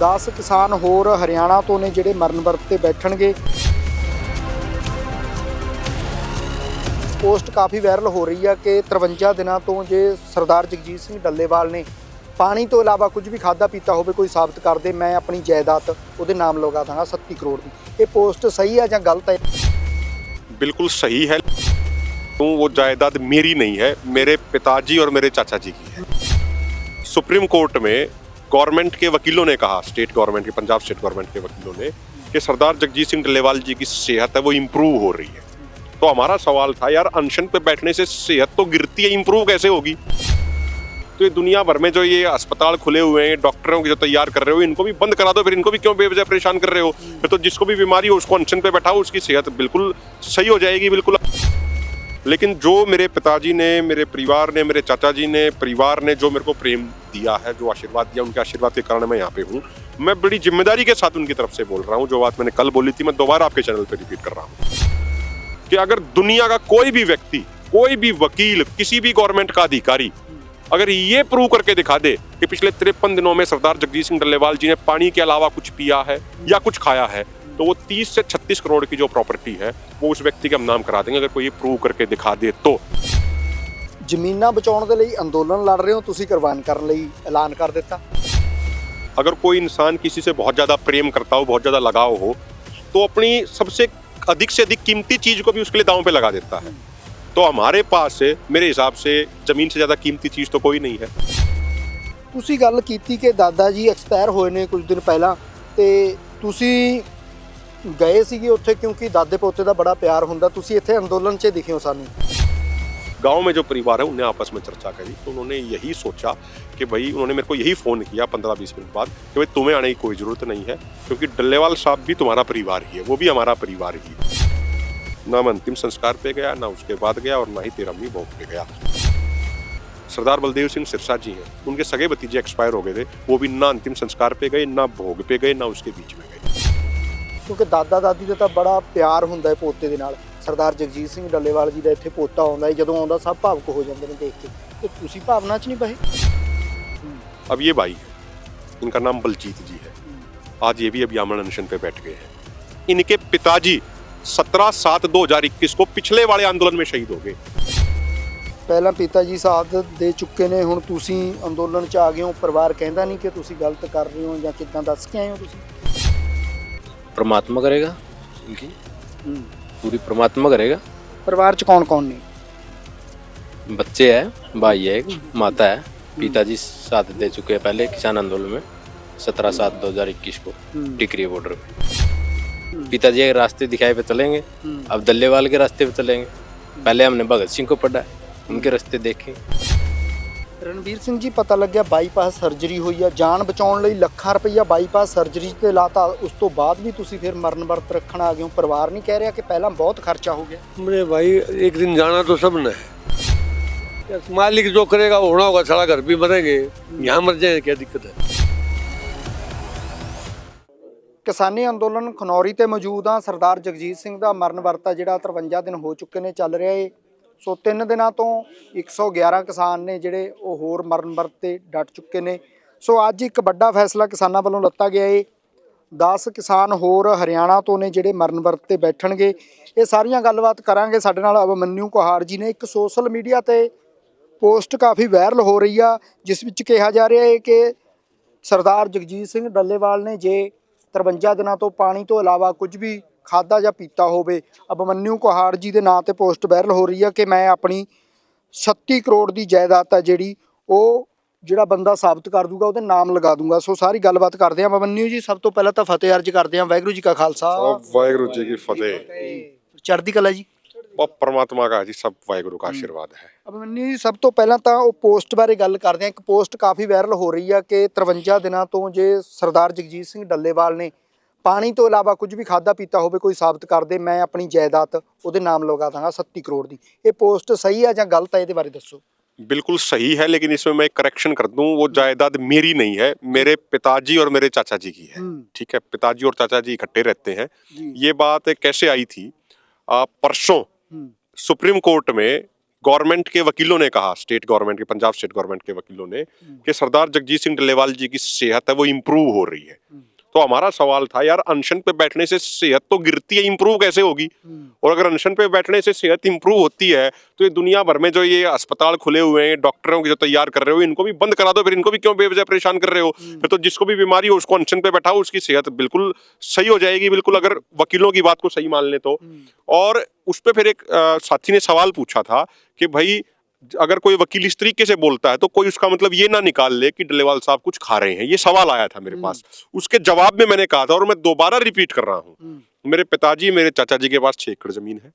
10 ਕਿਸਾਨ ਹੋਰ ਹਰਿਆਣਾ ਤੋਂ ਨੇ ਜਿਹੜੇ ਮਰਨ ਵਰਤ ਤੇ ਬੈਠਣਗੇ। ਪੋਸਟ ਕਾਫੀ ਵਾਇਰਲ ਹੋ ਰਹੀ ਆ ਕਿ 53 ਦਿਨਾਂ ਤੋਂ ਜੇ ਸਰਦਾਰ ਜਗਜੀਤ ਸਿੰਘ ਡੱਲੇਵਾਲ ਨੇ ਪਾਣੀ ਤੋਂ ਇਲਾਵਾ ਕੁਝ ਵੀ ਖਾਦਾ ਪੀਤਾ ਹੋਵੇ ਕੋਈ ਸਾਬਤ ਕਰ ਦੇ, ਮੈਂ ਆਪਣੀ ਜਾਇਦਾਦ ਉਹਦੇ ਨਾਮ ਲਗਾ ਦਾਂਗਾ 37 ਕਰੋੜ ਦੀ। ਇਹ ਪੋਸਟ ਸਹੀ ਹੈ ਜਾਂ ਗਲਤ है? बिल्कुल सही है। तो वो जायदाद मेरी नहीं है, मेरे पिताजी और मेरे चाचा जी की है। सुप्रीम कोर्ट में गवर्नमेंट के वकीलों ने कहा, स्टेट गवर्नमेंट के, पंजाब स्टेट गवर्नमेंट के वकीलों ने, कि सरदार जगजीत सिंह डल्लेवाल जी की सेहत है वो इम्प्रूव हो रही है। तो हमारा सवाल था, यार अनशन पे बैठने से सेहत तो गिरती है, इम्प्रूव कैसे होगी? तो ये दुनिया भर में जो ये अस्पताल खुले हुए हैं, डॉक्टरों की जो तैयार कर रहे हो, इनको भी बंद करा दो। फिर इनको भी क्यों बेवजह परेशान कर रहे हो? फिर तो जिसको भी बीमारी हो उसको अनशन पे बैठाओ, उसकी सेहत बिल्कुल सही हो जाएगी, बिल्कुल। लेकिन जो मेरे पिताजी ने, मेरे परिवार ने, मेरे चाचा जी ने, परिवार ने जो मेरे को प्रेम दिया है, जो आशीर्वाद दिया, उनके आशीर्वाद के कारण मैं यहाँ पे हूँ। मैं बड़ी जिम्मेदारी के साथ उनकी तरफ से बोल रहा हूँ। जो बात मैंने कल बोली थी, मैं दोबारा आपके चैनल पे रिपीट कर रहा हूँ कि अगर दुनिया का कोई भी व्यक्ति, कोई भी वकील, किसी भी गवर्नमेंट का अधिकारी अगर ये प्रूव करके दिखा दे कि पिछले 53 दिनों में सरदार जगजीत सिंह डल्लेवाल जी ने पानी के अलावा कुछ पिया है या कुछ खाया है, तो वो 30 से 36 करोड़ की जो प्रॉपर्टी है वो उस व्यक्ति के हम नाम करा देंगे, अगर कोई ये प्रूव करके दिखा दे तो। ਜ਼ਮੀਨਾਂ ਬਚਾਉਣ ਦੇ ਲਈ ਅੰਦੋਲਨ ਲੜ ਰਹੇ ਹੋ, ਤੁਸੀਂ ਕੁਰਬਾਨ ਕਰਨ ਲਈ ਐਲਾਨ ਕਰ ਦਿੱਤਾ। अगर कोई इंसान किसी से बहुत ज़्यादा प्रेम करता हो, बहुत ज़्यादा लगाव हो, तो अपनी सबसे अधिक से अधिक कीमती चीज़ को भी उसके लिए दांव पे लगा देता है। तो हमारे पास मेरे हिसाब से ज़मीन से ज़्यादा कीमती चीज़ तो कोई नहीं है। ਤੁਸੀਂ ਗੱਲ ਕੀਤੀ ਕਿ ਦਾਦਾ ਜੀ ਐਕਸਪਾਇਰ ਹੋਏ ਨੇ ਕੁਝ ਦਿਨ ਪਹਿਲਾਂ ਤੇ ਤੁਸੀਂ ਗਏ ਸੀਗੇ ਉੱਥੇ ਕਿਉਂਕਿ ਦਾਦੇ ਪੋਤੇ ਦਾ ਬੜਾ ਪਿਆਰ ਹੁੰਦਾ, ਤੁਸੀਂ ਇੱਥੇ ਅੰਦੋਲਨ 'ਚ ਦਿਖੇ ਹੋ ਸਾਨੂੰ। गांव में जो परिवार है उन्हें आपस में चर्चा करी, तो उन्होंने यही सोचा कि भाई, उन्होंने मेरे को यही फ़ोन किया 15-20 मिनट बाद कि भाई तुम्हें आने की कोई ज़रूरत नहीं है, क्योंकि डल्लेवाल साहब भी तुम्हारा परिवार ही है, वो भी हमारा परिवार ही है। ना मैं अंतिम संस्कार पे गया, ना उसके बाद गया, और ना ही 13 अम्मी भोग पे गया। सरदार बलदेव सिंह सिरसा जी हैं, उनके सगे भतीजे एक्सपायर हो गए थे, वो भी ना अंतिम संस्कार पे गए, ना भोग पे गए, ना उसके बीच में गए। ਕਿਉਂਕਿ ਦਾਦਾ ਦਾਦੀ ਦਾ ਤਾਂ ਬੜਾ ਪਿਆਰ ਹੁੰਦਾ ਹੈ ਪੋਤੇ ਦੇ ਨਾਲ। ਸਰਦਾਰ ਜਗਜੀਤ ਸਿੰਘ ਡੱਲੇਵਾਲ ਜੀ ਦਾ ਇੱਥੇ ਪੋਤਾ ਆਉਂਦਾ ਹੈ, ਜਦੋਂ ਆਉਂਦਾ ਸਭ ਭਾਵੁਕ ਹੋ ਜਾਂਦੇ ਨੇ ਦੇਖ ਕੇ, ਤੇ ਤੁਸੀਂ ਭਾਵਨਾ 'ਚ ਨਹੀਂ ਬਹੇ? अब ये भाई है, इनका नाम बलजीत जी है, आज ये भी अभी अमन अनशन पे बैठ गए हैं। इनके पिताजी 17/7/2021 को पिछले वाले आंदोलन में शहीद हो गए। ਪਹਿਲਾਂ ਪਿਤਾ ਜੀ ਸਾਥ ਦੇ ਚੁੱਕੇ ਨੇ, ਹੁਣ ਤੁਸੀਂ ਅੰਦੋਲਨ 'ਚ ਆ ਗਏ ਹੋ। ਪਰਿਵਾਰ ਕਹਿੰਦਾ ਨਹੀਂ ਕਿ ਤੁਸੀਂ ਗਲਤ ਕਰ ਰਹੇ ਹੋ ਜਾਂ ਕਿੱਦਾਂ, ਦੱਸ ਕੇ ਆਏ ਹੋ ਤੁਸੀਂ? परमात्मा करेगा, इनकी पूरी परमात्मा करेगा। ਪਰਿਵਾਰ 'ਚ ਕੌਣ ਕੌਣ ਨੇ? बच्चे हैं, भाई है, एक माता है, पिताजी साथ दे चुके हैं पहले किसान आंदोलन में 17/7/2021 को टिकरी बॉर्डर पे। पिताजी के रास्ते दिखाए पे चलेंगे, अब डल्लेवाल के रास्ते पे चलेंगे। पहले हमने भगत सिंह को पढ़ा, उनके रास्ते देखे। ਰਣਵੀਰ ਸਿੰਘ ਜੀ, ਪਤਾ ਲੱਗਿਆ ਬਾਈਪਾਸ ਸਰਜਰੀ ਹੋਈ ਆ, ਜਾਨ ਬਚਾਉਣ ਲਈ ਲੱਖਾਂ ਰੁਪਈਆ ਬਾਈਪਾਸ ਸਰਜਰੀ ਤੇ ਲਾਤਾ, ਉਸ ਤੋਂ ਬਾਅਦ ਵੀ ਤੁਸੀਂ ਫਿਰ ਮਰਨ ਵਰਤ ਰੱਖਣ ਆ ਗਏ ਹੋ। ਪਰਿਵਾਰ ਨਹੀਂ ਕਹਿ ਰਿਹਾ ਕਿ ਪਹਿਲਾਂ ਬਹੁਤ ਖਰਚਾ ਹੋ ਗਿਆ? मेरे भाई एक दिन जाना तो सब ने है, मालिक जो करेगा वो होना होगा। सारा घर भी मरेंगे, यहाँ मर जाए, क्या दिक्कत है? ਕਿਸਾਨੀ ਅੰਦੋਲਨ ਖਨੌਰੀ ਤੇ ਮੌਜੂਦ ਆ। ਸਰਦਾਰ ਜਗਜੀਤ ਸਿੰਘ ਦਾ ਮਰਨ ਵਰਤ ਆ ਜਿਹੜਾ 53 ਦਿਨ ਹੋ ਚੁੱਕੇ ਨੇ, ਚੱਲ ਰਿਹਾ ਏ। ਸੋ 3 ਦਿਨਾਂ ਤੋਂ 111 ਕਿਸਾਨ ਨੇ ਜਿਹੜੇ ਉਹ ਹੋਰ ਮਰਨ ਵਰਤ ਤੇ ਡਟ ਚੁੱਕੇ ਨੇ। ਸੋ ਅੱਜ ਇੱਕ ਵੱਡਾ ਫੈਸਲਾ ਕਿਸਾਨਾਂ ਵੱਲੋਂ ਲਿੱਤਾ ਗਿਆ ਏ। 10 ਕਿਸਾਨ ਹੋਰ ਹਰਿਆਣਾ ਤੋਂ ਨੇ ਜਿਹੜੇ ਮਰਨ ਵਰਤ ਤੇ ਬੈਠਣਗੇ। ਇਹ ਸਾਰੀਆਂ ਗੱਲਬਾਤ ਕਰਾਂਗੇ। ਸਾਡੇ ਨਾਲ ਅਭਿਮਨਿਊ ਕੁਹਾੜ ਜੀ ਨੇ। ਇੱਕ ਸੋਸ਼ਲ ਮੀਡੀਆ ਤੇ ਪੋਸਟ ਕਾਫੀ ਵਾਇਰਲ ਹੋ ਰਹੀ ਆ, ਜਿਸ ਵਿੱਚ ਕਿਹਾ ਜਾ ਰਿਹਾ ਹੈ ਕਿ ਸਰਦਾਰ ਜਗਜੀਤ ਸਿੰਘ ਡੱਲੇਵਾਲ ਨੇ ਜੇ 53 ਦਿਨਾਂ ਤੋਂ ਪਾਣੀ ਤੋਂ ਇਲਾਵਾ ਕੁਝ ਵੀ ਖਾਦਾ ਜਾਂ ਪੀਤਾ ਹੋਵੇ। ਅਭਿਮਨਿਊ ਕੁਹਾੜ ਜੀ ਦੇ ਨਾਂ ਤੇ ਪੋਸਟ ਵਾਇਰਲ ਹੋ ਰਹੀ ਆ ਕਿ ਮੈਂ ਆਪਣੀ 36 ਕਰੋੜ ਦੀ ਜਾਇਦਾਦ ਆ ਜਿਹੜੀ ਉਹ ਜਿਹੜਾ ਬੰਦਾ ਸਾਬਤ ਕਰ ਦੂਗਾ ਉਹਦੇ ਨਾਮ ਲਗਾ ਦੂੰਗਾ। ਸੋ ਸਾਰੀ ਗੱਲਬਾਤ ਕਰਦੇ ਹਾਂ। ਅਭਿਮਨਿਊ ਜੀ, ਸਭ ਤੋਂ ਪਹਿਲਾਂ ਤਾਂ ਫਤਿਹ ਅਰਜ ਕਰਦੇ ਹਾਂ। ਵਾਹਿਗੁਰੂ ਜੀ ਕਾ ਖਾਲਸਾ, वाहिगुरु जी की फतेह। ਚੜ੍ਹਦੀ ਕਲਾ ਜੀ। और परमात्मा का जी सब वाहिगुरु का आशीर्वाद है। ਅਭਿਮਨਿਊ ਜੀ, ਸਭ ਤੋਂ ਪਹਿਲਾਂ ਤਾਂ ਉਹ ਪੋਸਟ ਬਾਰੇ ਗੱਲ ਕਰਦੇ ਹਾਂ। ਇੱਕ ਪੋਸਟ ਕਾਫੀ ਵਾਇਰਲ ਹੋ ਰਹੀ ਆ ਕਿ 53 ਦਿਨਾਂ ਤੋਂ ਜੇ ਸਰਦਾਰ ਜਗਜੀਤ ਸਿੰਘ ਡੱਲੇਵਾਲ ਨੇ ਪਾਣੀ ਤੋਂ ਇਲਾਵਾ ਕੁਝ ਵੀ ਖਾਦਾ ਪੀਤਾ ਹੋਵੇ ਕੋਈ ਸਾਬਤ ਕਰ ਦੇ, ਮੈਂ ਆਪਣੀ ਜਾਇਦਾਦ ਉਹਦੇ ਨਾਮ ਲਗਾ ਦਾਂਗਾ 37 ਕਰੋੜ ਦੀ। ਇਹ ਪੋਸਟ ਸਹੀ ਹੈ ਜਾਂ ਗਲਤ ਹੈ? ਇਹਦੇ ਬਾਰੇ ਦੱਸੋ। बिल्कुल सही है, लेकिन इसमें मैं एक करेक्शन कर दूं, वो जायदाद मेरी नहीं है, मेरे पिताजी और मेरे चाचा जी की है। ठीक है, पिताजी और चाचा जी इकट्ठे रहते हैं। ये बात कैसे आई थी? परसों सुप्रीम कोर्ट में गवर्नमेंट के वकीलों ने कहा, स्टेट गवर्नमेंट के, पंजाब स्टेट गवर्नमेंट के वकीलों ने, कि सरदार जगजीत सिंह डल्लेवाल जी की सेहत है वो इम्प्रूव हो रही है। तो हमारा सवाल था, यार अनशन पे बैठने से सेहत तो गिरती है, इम्प्रूव कैसे होगी? और अगर अनशन पे बैठने से सेहत इम्प्रूव होती है तो ये दुनिया भर में जो ये अस्पताल खुले हुए हैं, डॉक्टरों की जो तैयार कर रहे हो, इनको भी बंद करा दो, फिर इनको भी क्यों बेवजह परेशान कर रहे हो? फिर तो जिसको भी बीमारी हो उसको अनशन पे बैठाओ, उसकी सेहत बिल्कुल सही हो जाएगी, बिल्कुल, अगर वकीलों की बात को सही मान ले तो। और उस पर फिर एक साथी ने सवाल पूछा था कि भाई अगर कोई वकील इस तरीके से बोलता है तो कोई उसका मतलब ये ना निकाल ले कि डल्लेवाल साहब कुछ खा रहे हैं। ये सवाल आया था मेरे पास। उसके जवाब में मैंने कहा था, और मैं दोबारा रिपीट कर रहा हूँ, मेरे पिताजी, मेरे चाचा जी के पास 6 एकड़ जमीन है।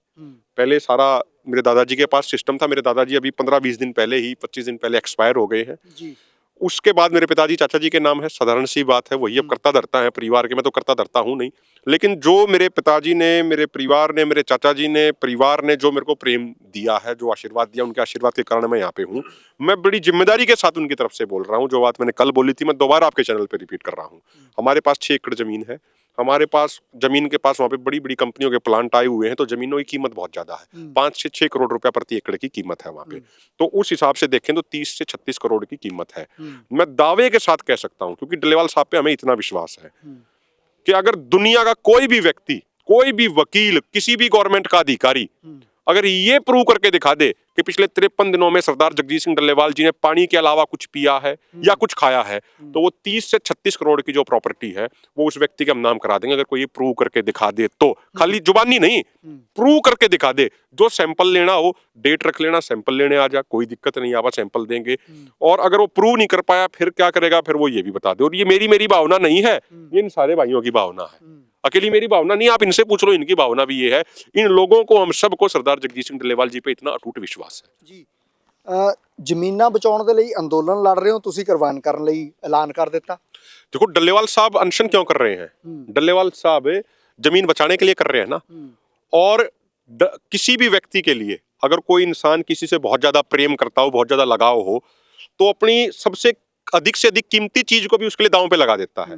पहले सारा मेरे दादाजी के पास सिस्टम था। मेरे दादाजी अभी 15-20 दिन पहले ही, 25 दिन पहले एक्सपायर हो गए हैं। उसके बाद मेरे पिताजी चाचा जी के नाम है, साधारण सी बात है, वही अब करता धरता है परिवार के। मैं तो करता धरता हूँ नहीं, लेकिन जो मेरे पिताजी ने, मेरे परिवार ने, मेरे चाचा जी ने, परिवार ने जो मेरे को प्रेम दिया है, जो आशीर्वाद दिया, उनके आशीर्वाद के कारण मैं यहाँ पे हूँ। मैं बड़ी जिम्मेदारी के साथ उनकी तरफ से बोल रहा हूँ। जो बात मैंने कल बोली थी मैं दोबारा आपके चैनल पे रिपीट कर रहा हूँ। हमारे पास 6 एकड़ जमीन है। हमारे पास जमीन के पास वहाँ पे बड़ी बड़ी कंपनियों के प्लांट आए हुए हैं, तो जमीनों की कीमत बहुत ज्यादा है। 5 से 6 करोड़ रुपया प्रति एकड़ की कीमत है वहाँ पे। तो उस हिसाब से देखें तो 30 से 36 करोड़ की कीमत है। मैं दावे के साथ कह सकता हूँ, क्योंकि डल्लेवाल साहब पे हमें इतना विश्वास है कि अगर दुनिया का कोई भी व्यक्ति, कोई भी वकील, किसी भी गवर्नमेंट का अधिकारी अगर ये प्रूव करके दिखा दे कि पिछले 53 दिनों में सरदार जगजीत सिंह डल्लेवाल जी ने पानी के अलावा कुछ पिया है या कुछ खाया है, तो वो 30 से 36 करोड़ की जो प्रॉपर्टी है वो उस व्यक्ति के हम नाम करा देंगे। अगर कोई ये प्रूव करके दिखा दे तो, खाली जुबानी नहीं, प्रूव करके दिखा दे। जो सैंपल लेना हो, डेट रख लेना, सैंपल लेने आ जा, कोई दिक्कत नहीं, आप सैंपल देंगे। और अगर वो प्रूव नहीं कर पाया फिर क्या करेगा, फिर वो ये भी बता दे। और ये मेरी भावना नहीं है, ये इन सारे भाइयों की भावना है, अकेली मेरी भावना नहीं। आप इनसे पूछ लो, इनकी भावना भी ये है। इन लोगों को, हम सबको सरदार जगजीत सिंह डल्लेवाल जी पे इतना अटूट विश्वास है ਜੀ। ਜ਼ਮੀਨਾਂ ਬਚਾਉਣ ਦੇ ਲਈ ਅੰਦੋਲਨ ਲੜ ਰਹੇ ਹੋ ਤੁਸੀਂ, ਕੁਰਬਾਨ ਕਰਨ ਲਈ ਐਲਾਨ ਕਰ ਦਿੱਤਾ। देखो डल्लेवाल साहब अनशन क्यों कर रहे हैं? डल्लेवाल साहब जमीन बचाने के लिए कर रहे हैं ना। और किसी भी व्यक्ति के लिए, अगर कोई इंसान किसी से बहुत ज्यादा प्रेम करता हो, बहुत ज्यादा लगाव हो, तो अपनी सबसे अधिक से अधिक कीमती चीज को भी उसके लिए दांव पे लगा देता है।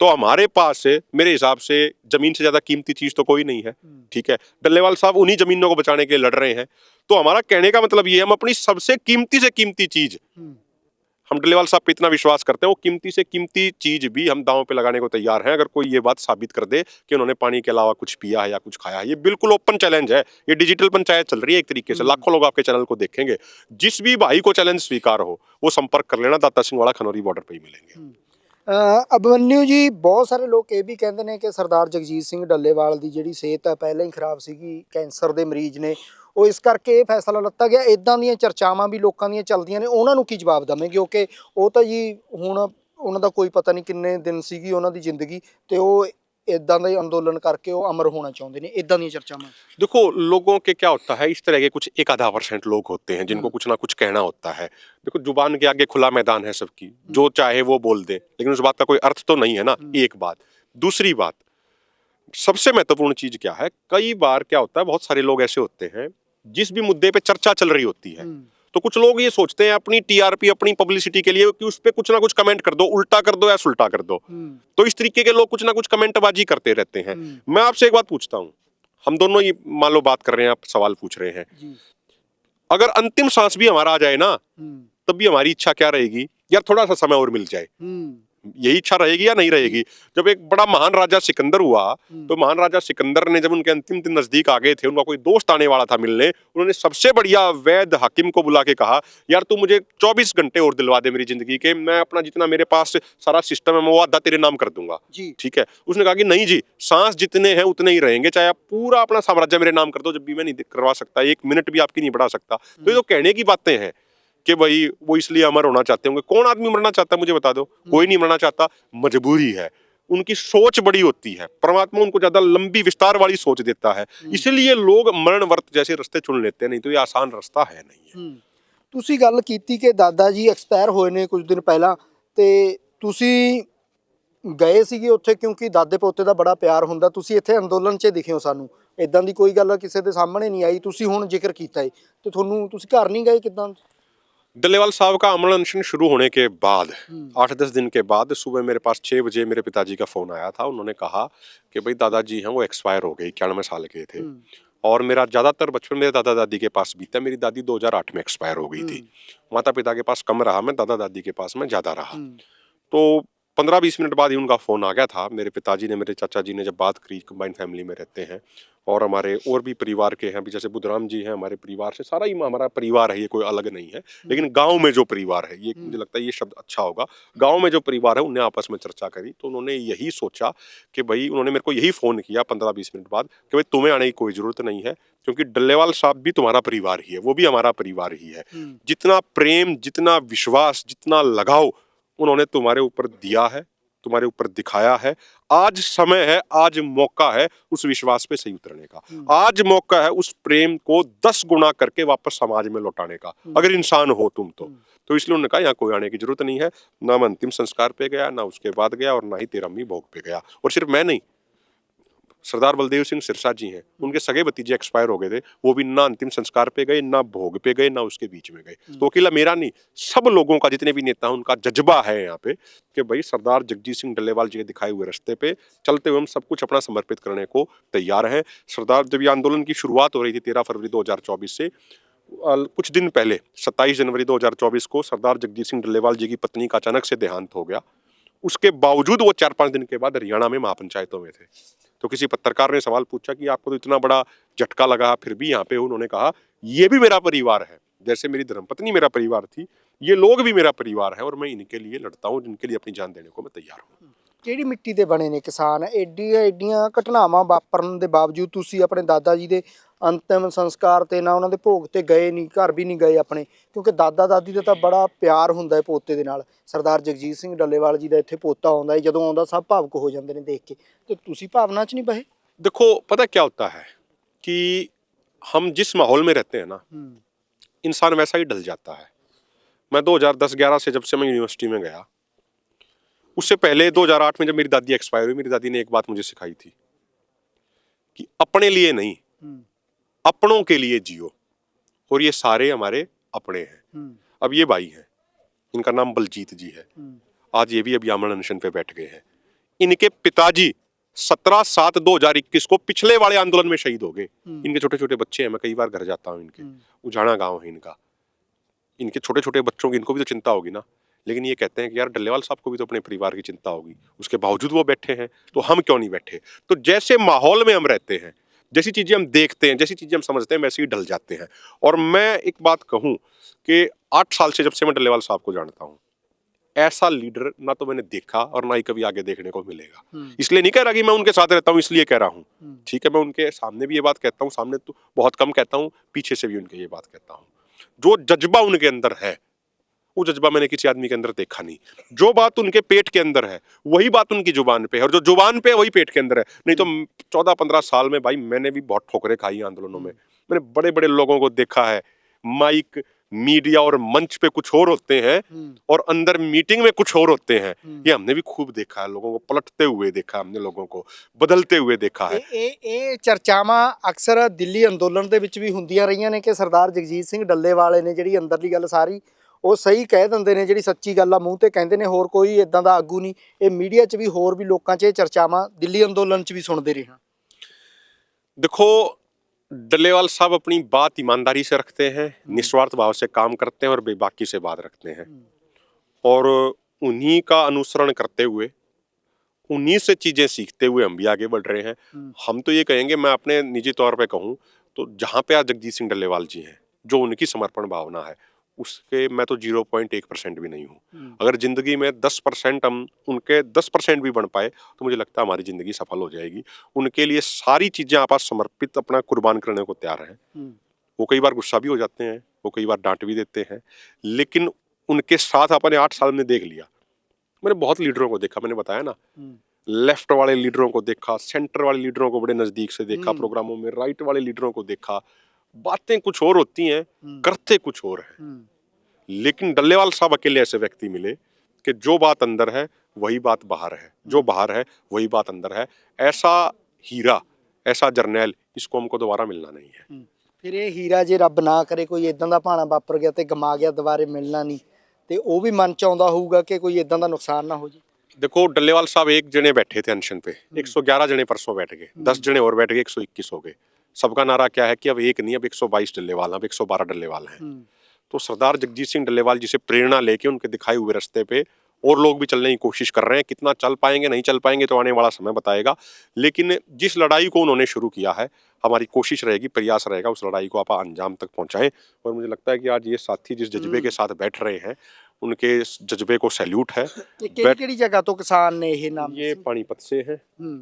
तो हमारे पास मेरे हिसाब से जमीन से ज्यादा कीमती चीज तो कोई नहीं है। ठीक है, डल्लेवाल साहब उन्हीं जमीनों को बचाने के लिए लड़ रहे हैं। तो हमारा कहने का मतलब ये है, हम अपनी सबसे कीमती से कीमती चीज, हम डल्लेवाल साहब पे इतना विश्वास करते हैं, वो कीमती से कीमती चीज भी हम दांव पे लगाने को तैयार हैं अगर कोई ये बात साबित कर दे कि उन्होंने पानी के अलावा कुछ पिया है या कुछ खाया है। ये बिल्कुल ओपन चैलेंज है, ये डिजिटल पंचायत चल रही है एक तरीके से। लाखों लोग आपके चैनल को देखेंगे। जिस भी भाई को चैलेंज स्वीकार हो वो संपर्क कर लेना, दाता सिंह वाला खनौरी बॉर्डर पे ही मिलेंगे। ਅਭਿਮਨਿਊ ਜੀ, ਬਹੁਤ ਸਾਰੇ ਲੋਕ ਇਹ ਵੀ ਕਹਿੰਦੇ ਨੇ ਕਿ ਸਰਦਾਰ ਜਗਜੀਤ ਸਿੰਘ ਡੱਲੇਵਾਲ ਦੀ ਜਿਹੜੀ ਸਿਹਤ ਹੈ ਪਹਿਲਾਂ ਹੀ ਖਰਾਬ ਸੀਗੀ, ਕੈਂਸਰ ਦੇ ਮਰੀਜ਼ ਨੇ, ਉਹ ਇਸ ਕਰਕੇ ਇਹ ਫੈਸਲਾ ਲਿੱਤਾ ਗਿਆ। ਇਦਾਂ ਦੀਆਂ ਚਰਚਾਵਾਂ ਵੀ ਲੋਕਾਂ ਦੀਆਂ ਚੱਲਦੀਆਂ ਨੇ, ਉਹਨਾਂ ਨੂੰ ਕੀ ਜਵਾਬ ਦੇਵਾਂਗੇ? ਕਿਉਂਕਿ ਉਹ ਤਾਂ ਜੀ ਹੁਣ ਉਹਨਾਂ ਦਾ ਕੋਈ ਪਤਾ ਨਹੀਂ ਕਿੰਨੇ ਦਿਨ ਸੀਗੀ ਉਹਨਾਂ ਦੀ ਜ਼ਿੰਦਗੀ, ਤੇ ਉਹ इदां ਦਾ अंदोलन करके वो अमर होना चाहते हैं। इदां दी चर्चावां, देखो लोगों के क्या होता है, इस तरह के कुछ 1-आधा% लोग होते हैं जिनको कुछ ना कुछ कहना होता है। देखो जुबान के आगे खुला मैदान है सबकी, जो चाहे वो बोल दे, लेकिन उस बात का कोई अर्थ तो नहीं है ना। एक बात। दूसरी बात, सबसे महत्वपूर्ण चीज क्या है, कई बार क्या होता है, बहुत सारे लोग ऐसे होते हैं जिस भी मुद्दे पे चर्चा चल रही होती है तो कुछ लोग ये सोचते हैं अपनी टीआरपी, अपनी पब्लिसिटी के लिए कि उस पे कुछ ना कुछ कमेंट कर दो, उल्टा कर दो या सुल्टा कर दो। तो इस तरीके के लोग कुछ ना कुछ कमेंटबाजी करते रहते हैं। मैं आपसे एक बात पूछता हूँ, हम दोनों ही मान लो बात कर रहे हैं, आप सवाल पूछ रहे हैं, अगर अंतिम सांस भी हमारा आ जाए ना, तब भी हमारी इच्छा क्या रहेगी, यार थोड़ा सा समय और मिल जाए। यही इच्छा रहेगी या नहीं रहेगी? जब एक बड़ा महान राजा सिकंदर हुआ तो महान राजा सिकंदर ने जब उनके अंतिम दिन नजदीक आ गए थे, उनका कोई दोस्त आने वाला था मिलने, उन्होंने सबसे बढ़िया वैद्य हाकिम को बुला के कहा, यार तू मुझे 24 घंटे और दिलवा दे मेरी जिंदगी के, मैं अपना जितना मेरे पास सारा सिस्टम है मैं वो आधा तेरे नाम कर दूंगा। ठीक है। उसने कहा कि नहीं जी, सांस जितने हैं उतने ही रहेंगे, चाहे आप पूरा अपना साम्राज्य मेरे नाम कर दो, जब भी मैं नहीं करवा सकता, 1 मिनट भी आपकी नहीं बढ़ा सकता। तो ये तो कहने की बातें हैं कि भाई वो इसलिए अमर होना चाहते होंगे। कौन आदमी मरना चाहता है मुझे बता दो? कोई नहीं मरना चाहता, मजबूरी है। उनकी सोच बड़ी होती है, परमात्मा उनको ज्यादा लंबी विस्तार वाली सोच देता है, इसलिए लोग मरण वर्त जैसे रास्ते चुन लेते हैं, नहीं तो ये आसान रास्ता है नहीं है। ਤੁਸੀਂ ਗੱਲ ਕੀਤੀ ਕਿ ਦਾਦਾ ਜੀ ਐਕਸਪਾਇਰ ਹੋਏ ਨੇ ਕੁਝ ਦਿਨ ਪਹਿਲਾਂ, ਤੇ ਤੁਸੀਂ ਗਏ ਸੀਗੇ ਉੱਥੇ ਕਿਉਂਕਿ ਦਾਦੇ ਪੋਤੇ ਦਾ ਬੜਾ ਪਿਆਰ ਹੁੰਦਾ, ਤੁਸੀਂ ਇੱਥੇ ਅੰਦੋਲਨ 'ਚ ਦਿਖੇ ਹੋ ਸਾਨੂੰ, ਇਦਾਂ ਦੀ ਕੋਈ ਗੱਲ ਕਿਸੇ ਦੇ ਸਾਹਮਣੇ ਨਹੀਂ ਆਈ, ਤੁਸੀਂ ਹੁਣ ਜ਼ਿਕਰ ਕੀਤਾ ਹੈ, ਤੇ ਤੁਹਾਨੂੰ ਤੁਸੀਂ ਘਰ ਨਹੀਂ ਗਏ ਕਿੱਦਾਂ? डल्लेवाल साहब का अमल अनशन शुरू होने के बाद 8-10 दिन के बाद सुबह मेरे पास 6 बजे मेरे पिताजी का फ़ोन आया था। उन्होंने कहा कि भाई दादाजी हैं वो एक्सपायर हो गए, 91 साल के थे और मेरा ज़्यादातर बचपन मेरे दादा दादी के पास बीता। मेरी दादी 2008 में एक्सपायर हो गई थी। माता पिता के पास कम रहा मैं, दादा दादी के पास मैं ज़्यादा रहा। तो 15-20 मिनट बाद ही उनका फ़ोन आ गया था। मेरे पिताजी ने, मेरे चाचा जी ने जब बात करी, कंबाइंड फैमिली में रहते हैं और हमारे और भी परिवार के हैं, अभी जैसे बुधराम जी हैं हमारे परिवार से, सारा ही हमारा परिवार है, ये कोई अलग नहीं है। लेकिन गांव में जो परिवार है, ये मुझे लगता है ये शब्द अच्छा होगा, गांव में जो परिवार है उनने आपस में चर्चा करी, तो उन्होंने यही सोचा कि भाई, उन्होंने मेरे को यही फ़ोन किया 15-20 मिनट बाद कि भाई तुम्हें आने की कोई ज़रूरत नहीं है, क्योंकि डल्लेवाल साहब भी तुम्हारा परिवार ही है, वो भी हमारा परिवार ही है। जितना प्रेम, जितना विश्वास, जितना लगाव उन्होंने तुम्हारे ऊपर दिया है, तुम्हारे ऊपर दिखाया है, आज समय है, आज मौका है उस विश्वास पे सही उतरने का। आज मौका है उस प्रेम को 10 गुना करके वापस समाज में लौटाने का, अगर इंसान हो तुम तो इसलिए उन्होंने कहा यहाँ कोई आने की जरूरत नहीं है। ना मैं अंतिम संस्कार पे गया, ना उसके बाद गया, और ना ही 13वीं भोग पे गया। और सिर्फ मैं नहीं, सरदार बलदेव सिंह सिरसा जी हैं, उनके सगे भतीजे एक्सपायर हो गए थे, वो भी ना अंतिम संस्कार पे गए, ना भोग पे गए, ना उसके बीच में गए। तो अकेला मेरा नहीं, सब लोगों का, जितने भी नेता हैं, उनका जज्बा है यहाँ पे कि भाई सरदार जगजीत सिंह डल्लेवाल जी के दिखाए हुए रास्ते पे चलते हुए हम सब कुछ अपना समर्पित करने को तैयार हैं। सरदार, जब ये आंदोलन की शुरुआत हो रही थी 13 फरवरी 2024 से, कुछ दिन पहले 27 जनवरी 2024 को सरदार जगजीत सिंह डल्लेवाल जी की पत्नी का अचानक से देहांत हो गया। उसके बावजूद वो 4-5 दिन के बाद हरियाणा में महापंचायतों में थे। तो किसी पत्रकार ने सवाल पूछा कि आपको तो इतना बड़ा झटका लगा, फिर भी यहाँ पे, उन्होंने कहा ये भी मेरा परिवार है, जैसे मेरी धर्मपत्नी मेरा परिवार थी, ये लोग भी मेरा परिवार है और मैं इनके लिए लड़ता हूँ, जिनके लिए अपनी जान देने को मैं तैयार हूँ। ਕਿਹੜੀ ਮਿੱਟੀ ਦੇ ਬਣੇ ਨੇ ਕਿਸਾਨ? ਐਡੀਆਂ ਘਟਨਾਵਾਂ ਵਾਪਰਨ ਦੇ ਬਾਵਜੂਦ ਤੁਸੀਂ ਆਪਣੇ ਦਾਦਾ ਜੀ ਦੇ ਅੰਤਿਮ ਸੰਸਕਾਰ ਤੇ ਨਾ ਉਹਨਾਂ ਦੇ ਭੋਗ ਤੇ ਗਏ ਨਹੀਂ, ਘਰ ਵੀ ਨਹੀਂ ਗਏ ਆਪਣੇ, ਕਿਉਂਕਿ ਦਾਦਾ ਦਾਦੀ ਦਾ ਤਾਂ ਬੜਾ ਪਿਆਰ ਹੁੰਦਾ ਹੈ ਪੋਤੇ ਦੇ ਨਾਲ। ਸਰਦਾਰ ਜਗਜੀਤ ਸਿੰਘ ਡੱਲੇਵਾਲ ਜੀ ਦਾ ਇੱਥੇ ਪੋਤਾ ਆਉਂਦਾ ਹੈ, ਜਦੋਂ ਆਉਂਦਾ ਸਭ ਭਾਵੁਕ ਹੋ ਜਾਂਦੇ ਨੇ ਦੇਖ ਕੇ, ਤੇ ਤੁਸੀਂ ਭਾਵਨਾ 'ਚ ਨਹੀਂ ਬਹੇ? देखो, पता क्या होता है कि हम जिस माहौल में रहते हैं ना, इंसान वैसा ही ढल जाता है। मैं 2010-11 से, जब से मैं यूनिवर्सिटी में गया, उससे पहले 2008 में जब मेरी दादी एक्सपायर हुई, मेरी दादी ने एक बात मुझे सिखाई थी कि अपने लिए नहीं, अपनों के लिए जियो, और ये सारे हमारे अपने हैं। अब ये भाई हैं, इनका नाम बलजीत जी है, आज ये भी अभी आमरण अनशन पे बैठ गए हैं। इनके पिताजी 17/7/2021 को पिछले वाले आंदोलन में शहीद हो गए। इनके छोटे छोटे बच्चे हैं, मैं कई बार घर जाता हूँ इनके, उजाना गांव है इनका, इनके छोटे छोटे बच्चों की, इनको भी तो चिंता होगी ना। लेकिन ये कहते हैं कि यार डल्लेवाल साहब को भी तो अपने परिवार की चिंता होगी, उसके बावजूद वो बैठे हैं, तो हम क्यों नहीं बैठे? तो जैसे माहौल में हम रहते हैं, जैसी चीजें हम देखते हैं, जैसी चीजें हम समझते हैं, वैसे ही ढल जाते हैं। और मैं एक बात कहूँ कि 8 साल से, जब से मैं डल्लेवाल साहब को जानता हूँ, ऐसा लीडर ना तो मैंने देखा और ना ही कभी आगे देखने को मिलेगा। इसलिए नहीं कह रहा कि मैं उनके साथ रहता हूँ, इसलिए कह रहा हूँ, ठीक है, मैं उनके सामने भी ये बात कहता हूँ, सामने तो बहुत कम कहता हूँ, पीछे से भी उनके ये बात कहता हूँ। जो जज्बा उनके अंदर है, वो जज्बा मैंने किसी आदमी के अंदर देखा नहीं। जो बात उनके पेट के अंदर है, वही बात उनकी जुबान पे है, और जो जुबान पे है वही पेट के अंदर है। नहीं तो 14-15 साल में भाई मैंने भी बहुत ठोकरें खाई आंदोलनों में। मैंने बड़े बड़े लोगों को देखा है, माइक, मीडिया और मंच पे कुछ और होते हैं और अंदर मीटिंग में कुछ और होते हैं। ये हमने भी खूब देखा है, लोगों को पलटते हुए देखा, हमने लोगों को बदलते हुए देखा है। ਇਹ ਚਰਚਾਵਾਂ ਅਕਸਰ ਦਿੱਲੀ ਅੰਦੋਲਨ ਦੇ ਵਿੱਚ ਵੀ ਹੁੰਦੀਆਂ ਰਹੀਆਂ ਨੇ ਕਿ ਸਰਦਾਰ ਜਗਜੀਤ ਸਿੰਘ ਡੱਲੇਵਾਲੇ ਨੇ ਜਿਹੜੀ ਅੰਦਰਲੀ ਗੱਲ ਸਾਰੀ ਉਹ ਸਹੀ ਕਹਿ ਦਿੰਦੇ ਨੇ, ਜਿਹੜੀ ਸੱਚੀ ਗੱਲ ਆ ਮੂੰਹ ਤੇ ਕਹਿੰਦੇ ਨੇ, ਹੋਰ ਕੋਈ ਇਦਾਂ ਦਾ ਆਗੂ ਨਹੀਂ। ਇਹ ਮੀਡੀਆ 'ਚ ਵੀ, ਹੋਰ ਵੀ ਲੋਕਾਂ 'ਚ ਇਹ ਚਰਚਾਵਾਂ ਦਿੱਲੀ ਅੰਦੋਲਨ 'ਚ ਵੀ ਸੁਣਦੇ ਰਹੇ ਹਾਂ। देखो, डल्लेवाल साहब अपनी बात ईमानदारी से रखते हैं, निस्वार्थ भाव से काम करते हैं और बेबाकी से बात रखते हैं, और उन्हीं का अनुसरण करते हुए, उन्हीं से चीजें सीखते हुए हम भी आगे बढ़ रहे हैं। हम तो ये कहेंगे, मैं अपने निजी तौर पे कहूँ तो, जहाँ पे आज जगजीत सिंह डल्लेवाल जी हैं, जो उनकी समर्पण भावना है, उसके मैं तो 0.1% भी नहीं हूँ। अगर जिंदगी में 10% हम उनके 10% भी बन पाए तो मुझे लगता है हमारी जिंदगी सफल हो जाएगी। उनके लिए सारी चीजें आप समर्पित, अपना कुर्बान करने को तैयार हैं। वो कई बार गुस्सा भी हो जाते हैं, वो कई बार डांट भी देते हैं, लेकिन उनके साथ अपने 8 साल में देख लिया। मैंने बहुत लीडरों को देखा, मैंने बताया ना, लेफ्ट वाले लीडरों को देखा, सेंटर वाले लीडरों को बड़े नजदीक से देखा प्रोग्रामों में, राइट वाले लीडरों को देखा। बातें कुछ और होती हैं, करते कुछ और हैं। लेकिन डल्लेवाल साहब अकेले ऐसे व्यक्ति मिले कि जो बात अंदर है वही बात बाहर है, जो बाहर है वही बात अंदर है। ऐसा हीरा, ऐसा जर्नैल इसको हमको दोबारा मिलना नहीं है। ਫਿਰ ਇਹ ਹੀਰਾ ਜੇ ਰੱਬ ਨਾ ਕਰੇ ਕੋਈ ਇਦਾਂ ਦਾ ਭਾਣਾ ਵਾਪਰ ਗਿਆ ਤੇ ਗਮਾ ਗਿਆ, ਦੁਬਾਰੇ ਮਿਲਣਾ ਨਹੀਂ, ਤੇ ਉਹ ਵੀ ਮਨ ਚ ਆਉਂਦਾ ਹੋਊਗਾ ਕਿ ਕੋਈ ਇਦਾਂ ਦਾ ਨੁਕਸਾਨ ਨਾ ਹੋ ਜੇ। देखो, डल्लेवाल साहब एक जने बैठे थे अनशन पे, 111 जने परसों बैठ गए, 10 जने और बैठ गए, 121 हो गए। सबका नारा क्या है कि अब एक नहीं, अब 122 डल्लेवाल हैं, अब 112 डल्लेवाल हैं। तो सरदार जगजीत सिंह डल्लेवाल जी से प्रेरणा लेके उनके दिखाए हुए रास्ते पे और लोग भी चलने की कोशिश कर रहे हैं। कितना चल पाएंगे नहीं चल पाएंगे तो आने वाला समय बताएगा, लेकिन जिस लड़ाई को उन्होंने शुरू किया है, हमारी कोशिश रहेगी, प्रयास रहेगा उस लड़ाई को आप अंजाम तक पहुंचाएं। और मुझे लगता है कि आज ये साथी जिस जज्बे के साथ बैठ रहे हैं, उनके इस जज्बे को सैल्यूट है। ਕਿਹੜੀ ਜਗ੍ਹਾ ਤੋਂ किसान ने ये नाम? ये पानीपत से है,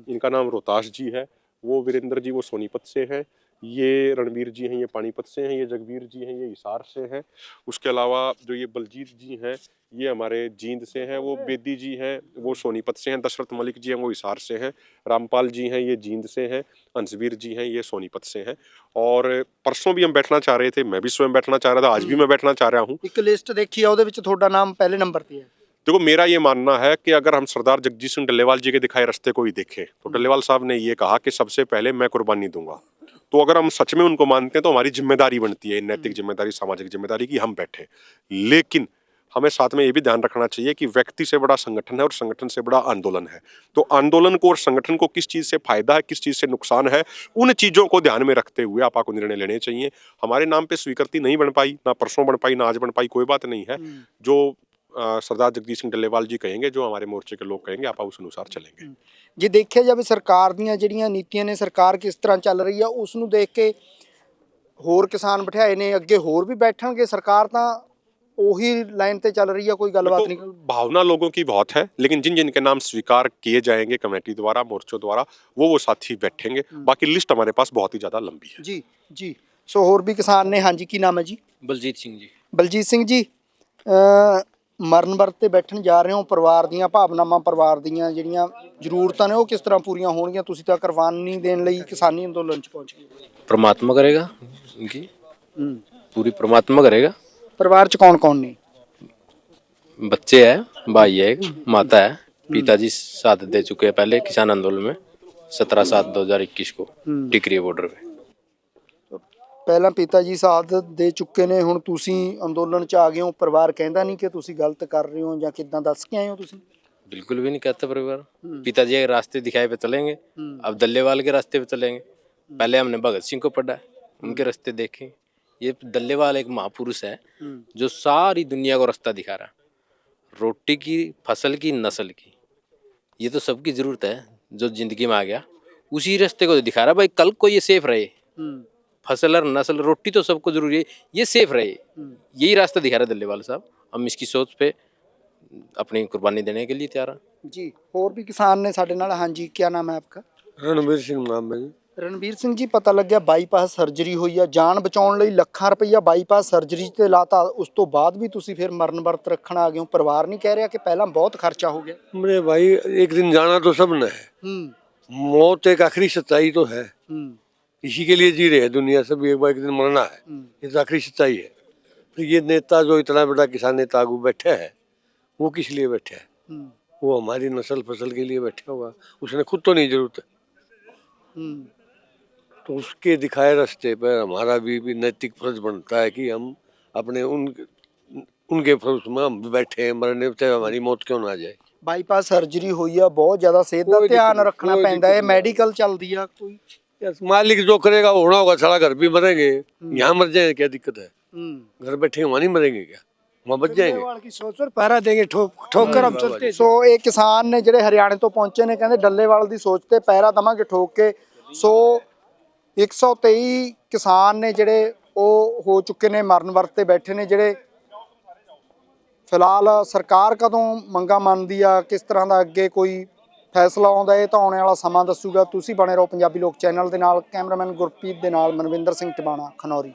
इनका नाम रोहतास जी है, वो वीरेंद्र जी वो सोनीपत से हैं, ये रणवीर जी हैं ये पानीपत से हैं, ये जगवीर जी हैं ये हिसार से हैं। उसके अलावा जो ये बलजीत जी हैं ये हमारे जींद से हैं, वो बेदी जी हैं वो सोनीपत से हैं, दशरथ मलिक जी हैं वो हिसार से हैं, रामपाल जी हैं ये जींद से हैं, अंशवीर जी हैं ये सोनीपत से हैं। और परसों भी हम बैठना चाह रहे थे, मैं भी स्वयं बैठना चाह रहा था, आज भी मैं बैठना चाह रहा हूँ। ਇੱਕ ਲਿਸਟ ਦੇਖੀ ਆ, ਉਹਦੇ ਵਿੱਚ ਤੁਹਾਡਾ ਨਾਮ ਪਹਿਲੇ ਨੰਬਰ ਤੇ ਹੈ। देखो मेरा ये मानना है कि अगर हम सरदार जगजीत सिंह डल्लेवाल जी के दिखाए रास्ते को ही देखें तो डल्लेवाल साहब ने ये कहा कि सबसे पहले मैं कुर्बानी दूंगा। तो अगर हम सच में उनको मानते हैं तो हमारी जिम्मेदारी बनती है, नैतिक जिम्मेदारी, सामाजिक जिम्मेदारी की हम बैठे। लेकिन हमें साथ में ये भी ध्यान रखना चाहिए कि व्यक्ति से बड़ा संगठन है और संगठन से बड़ा आंदोलन है। तो आंदोलन को और संगठन को किस चीज़ से फायदा है, किस चीज़ से नुकसान है, उन चीज़ों को ध्यान में रखते हुए आपा को निर्णय लेने चाहिए। हमारे नाम पे स्वीकृति नहीं बन पाई, ना परसों बन पाई, ना आज बन पाई, कोई बात नहीं है। जो सरदार जगजीत सिंह डल्लेवाल जी कहेंगे, जो हमारे मोर्चे के लोग कहेंगे, ਆਪਾਂ ਉਸ ਅਨੁਸਾਰ ਚੱਲਾਂਗੇ। ਜੇ ਦੇਖਿਆ ਜਾਵੇ ਸਰਕਾਰ ਦੀਆਂ ਜਿਹੜੀਆਂ ਨੀਤੀਆਂ ਨੇ, ਸਰਕਾਰ ਕਿਸ ਤਰ੍ਹਾਂ ਚੱਲ ਰਹੀ ਆ, ਉਸ ਨੂੰ ਦੇਖ ਕੇ ਹੋਰ ਕਿਸਾਨ ਬਿਠਾਏ ਨੇ, ਅੱਗੇ ਹੋਰ ਵੀ ਬੈਠਣਗੇ। ਸਰਕਾਰ ਤਾਂ ਉਹੀ ਲਾਈਨ ਤੇ ਚੱਲ ਰਹੀ ਆ, ਕੋਈ ਗੱਲਬਾਤ ਨਹੀਂ। भावना लोगों की बहुत है, लेकिन जिन जिनके नाम स्वीकार किए जाएंगे कमेटी द्वारा, मोर्चों द्वारा, वो साथी बैठेंगे। बाकी लिस्ट हमारे पास बहुत ही ज़्यादा लंबी है। ਜੀ ਜੀ। ਸੋ ਹੋਰ ਵੀ ਕਿਸਾਨ ਨੇ। ਹਾਂਜੀ, ਕੀ ਨਾਮ ਹੈ ਜੀ? बलजीत सिंह जी। ਬਲਜੀਤ ਸਿੰਘ ਜੀ, ਮਰਨ ਵਰਤ ਤੇ ਬੈਠਣ ਜਾ ਰਹੇ ਹੋ, ਪਰਿਵਾਰ ਦੀਆਂ ਭਾਵਨਾਵਾਂ, ਪਰਿਵਾਰ ਦੀਆਂ ਜਿਹੜੀਆਂ ਜ਼ਰੂਰਤਾਂ ਨੇ ਉਹ ਕਿਸ ਤਰ੍ਹਾਂ ਪੂਰੀਆਂ ਹੋਣਗੀਆਂ? ਤੁਸੀਂ ਤਾਂ ਕੁਰਬਾਨੀ ਦੇਣ ਲਈ ਕਿਸਾਨੀ ਅੰਦੋਲਨ 'ਚ ਪਹੁੰਚ ਗਏ। परमात्मा करेगा इनकी, पूरी परमात्मा करेगा। ਪਰਿਵਾਰ 'ਚ ਕੌਣ ਕੌਣ ਨੇ? बच्चे है, भाई है, एक माता है, पिताजी साथ दे चुके हैं पहले किसान आंदोलन में 17/7/2021 को टिकरी बॉर्डर पे। ਪਹਿਲਾਂ ਪਿਤਾ ਜੀ ਸਾਥ ਦੇ ਚੁੱਕੇ ਨੇ, ਹੁਣ ਤੁਸੀਂ ਅੰਦੋਲਨ 'ਚ ਆ ਗਏ ਹੋ। ਪਰਿਵਾਰ ਕਹਿੰਦਾ ਨਹੀਂ ਕਿ ਤੁਸੀਂ ਗਲਤ ਕਰ ਰਹੇ ਹੋ ਜਾਂ ਕਿੱਦਾਂ? ਦੱਸ ਕੇ ਆਏ ਹੋ ਤੁਸੀਂ? बिल्कुल भी नहीं कहता परिवार। पिताजी के रास्ते दिखाए पे चलेंगे, अब दल्लेवाल के रास्ते पे चलेंगे। पहले हमने भगत सिंह को पढ़ा है, उनके रास्ते देखे। ये दल्लेवाल एक महापुरुष है जो सारी दुनिया को रास्ता दिखा रहा है, रोटी की, फसल की, नस्ल की। ये तो सबकी जरूरत है, जो जिंदगी में आ गया उसी रास्ते को दिखा रहा है। भाई कल को ये सेफ रहे, फसल और नस्ल, रोटी तो सबको जरूरी है, ये सेफ रहे, यही रास्ता दिखा रहा है दल्लेवाल साहब। हम इसकी सोच पे अपनी कुर्बानी देने के लिए तैयार हैं ਜੀ। ਹੋਰ ਵੀ ਕਿਸਾਨ ਨੇ ਸਾਡੇ ਨਾਲ। ਹਾਂਜੀ, ਕੀ ਨਾਮ ਹੈ ਆਪਕਾ? रणवीर सिंह नाम है जी। ਰਣਵੀਰ ਸਿੰਘ ਜੀ, ਪਤਾ ਲੱਗਿਆ ਬਾਈਪਾਸ ਸਰਜਰੀ ਹੋਈ ਆ, ਜਾਨ ਬਚਾਉਣ ਲਈ ਲੱਖਾਂ ਰੁਪਈਆ ਬਾਈਪਾਸ ਸਰਜਰੀ ਤੇ ਲਾਤਾ, ਉਸ ਤੋਂ ਬਾਅਦ ਵੀ ਤੁਸੀਂ ਫਿਰ ਮਰਨ ਵਰਤ ਰੱਖਣ ਆ ਗਏ ਹੋ। ਪਰਿਵਾਰ ਨਹੀਂ ਕਹਿ ਰਿਹਾ ਕਿ ਪਹਿਲਾਂ बहुत खर्चा हो गया? मेरे भाई एक दिन जाना तो सब ने है, मौत एक आखिरी सच्चाई तो है, इसी के लिए जी रहे हैं दुनिया सब, एक दिन मरना है, ये तो आखिरी सच्चाई है। तो ये नेता जो इतना बड़ा किसान नेता आगू बैठे है, वो किस लिए बैठे है? वो हमारी नस्ल फसल के लिए बैठा हुआ, उसने खुद तो नहीं जरूरत है। तो उसके दिखाए रास्ते पर हमारा भी नैतिक फर्ज बनता है कि हम अपने उनके फर्ज में हम बैठे हैं, मरने चाहे हमारी मौत क्यों ना जाए। ਬਾਈਪਾਸ ਸਰਜਰੀ ਹੋਈ ਆ, ਬਹੁਤ ਜ਼ਿਆਦਾ ਸਿਹਤ ਦਾ ਕੋਈ ਧਿਆਨ ਦਿੱਕਤ ਰੱਖਣਾ ਕੋਈ ਪੈਂਦਾ ਹੈ। ਦਿੱਕਤ ਮੈਡੀਕਲ ਚੱਲਦੀ ਆ ਕੋਈ? यार मालिक जो करेगा वो होना होगा, सारा घर भी मरेंगे, यहाँ मर जाए क्या दिक्कत है? घर बैठे वहाँ नहीं मरेंगे क्या, वहाँ बच जाएंगे। की सोच पर पहरा देंगे, ठोक कर हम चलते हैं। ਸੋ ਇਹ ਕਿਸਾਨ ਨੇ ਜਿਹੜੇ ਹਰਿਆਣੇ ਤੋਂ ਪਹੁੰਚੇ ਨੇ, ਕਹਿੰਦੇ ਡੱਲੇਵਾਲ ਦੀ ਸੋਚ ਤੇ ਪਹਿਰਾ ਦਵਾਂਗੇ ਠੋਕ ਕੇ। ਸੋ 123 ਕਿਸਾਨ ਨੇ ਜਿਹੜੇ ਉਹ ਹੋ ਚੁੱਕੇ ਨੇ, ਮਰਨ ਵਰਤ ਤੇ ਬੈਠੇ ਨੇ। ਜਿਹੜੇ ਫਿਲਹਾਲ ਸਰਕਾਰ ਕਦੋਂ ਮੰਗਾਂ ਮੰਨਦੀ ਆ, ਕਿਸ ਤਰ੍ਹਾਂ ਦਾ ਅੱਗੇ ਕੋਈ ਫੈਸਲਾ ਆਉਂਦਾ, ਇਹ ਤਾਂ ਆਉਣ ਵਾਲਾ ਸਮਾਂ ਦੱਸੂਗਾ। ਤੁਸੀਂ ਬਣੇ ਰਹੋ ਪੰਜਾਬੀ ਲੋਕ ਚੈਨਲ ਦੇ ਨਾਲ। ਕੈਮਰਾਮੈਨ ਗੁਰਪ੍ਰੀਤ ਦੇ ਨਾਲ ਮਨਵਿੰਦਰ ਸਿੰਘ ਟਿਵਾਣਾ, ਖਨੌਰੀ।